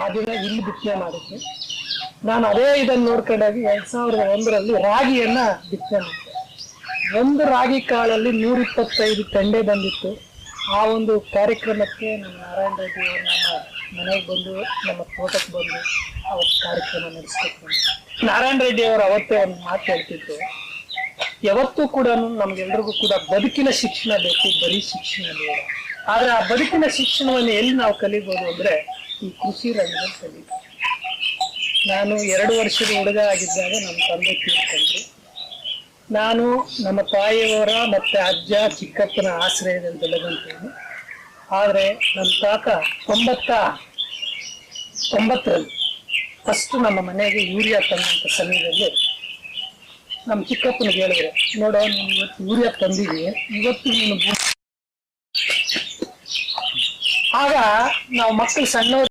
ಆ ದಿನ ಇಲ್ಲಿ ಬಿತ್ತನೆ ಮಾಡಿದ್ದೆ. ನಾನು ಅದೇ ಇದನ್ನು ನೋಡ್ಕೊಂಡಾಗಿ 2001ರಲ್ಲಿ ರಾಗಿಯನ್ನ ಬಿತ್ತನೆ ಮಾಡಿದೆ. ಒಂದು ರಾಗಿ ಕಾಳಲ್ಲಿ 125 ತೆಂಡೆ ಬಂದಿತ್ತು. ಆ ಒಂದು ಕಾರ್ಯಕ್ರಮಕ್ಕೆ ನಮ್ಮ ನಾರಾಯಣ ರೆಡ್ಡಿ ಅವರು ನಮ್ಮ ಮನೆಗೆ ಬಂದು, ನಮ್ಮ ತೋಟಕ್ಕೆ ಬಂದು ಅವತ್ತು ಕಾರ್ಯಕ್ರಮ ನಡೆಸ್ಕೊಟ್ಟು. ನಾರಾಯಣ ರೆಡ್ಡಿ ಅವರು ಅವತ್ತೇ ಒಂದು ಮಾತು ಹೇಳ್ತಿದ್ರು, ಯಾವತ್ತೂ ಕೂಡ ನಮ್ಗೆಲ್ರಿಗೂ ಕೂಡ ಬದುಕಿನ ಶಿಕ್ಷಣ ಬೇಕು, ಬರೀ ಶಿಕ್ಷಣ ಬೇಡ. ಆದ್ರೆ ಆ ಬದುಕಿನ ಶಿಕ್ಷಣವನ್ನು ಎಲ್ಲಿ ನಾವು ಕಲಿಬಹುದು ಅಂದ್ರೆ ಈ ಕೃಷಿ ರಂಗದಲ್ಲಿ ಕಲಿಬಹುದು. ನಾನು 2 ವರ್ಷದ ಹುಡುಗ ಆಗಿದ್ದಾಗ ನಮ್ಮ ತಂದೆ ತೀರ್ಕೊಂಡ್ರು. ನಾನು ನಮ್ಮ ತಾಯಿಯವರ ಮತ್ತೆ ಅಜ್ಜ ಚಿಕ್ಕಪ್ಪನ ಆಶ್ರಯದಲ್ಲಿ ಬೆಳೆದಂತೇನೆ. ಆದ್ರೆ ನಮ್ಮ ತಾತ 99ರಲ್ಲಿ ಫಸ್ಟ್ ನಮ್ಮ ಮನೆಗೆ ಯೂರಿಯಾ ತಂದಂತ ಸಮಯದಲ್ಲಿ ನಮ್ಮ ಚಿಕ್ಕಪ್ಪನಿಗೆ ಹೇಳಿದ್ರೆ, ನೋಡೋ ನೀನು ಇವತ್ತು ಯೂರಿಯಾ ತಂದಿದ್ದೀವಿ, ಇವತ್ತು ನೀನು. ಆಗ ನಾವು ಮಕ್ಕಳು ಸಣ್ಣವರು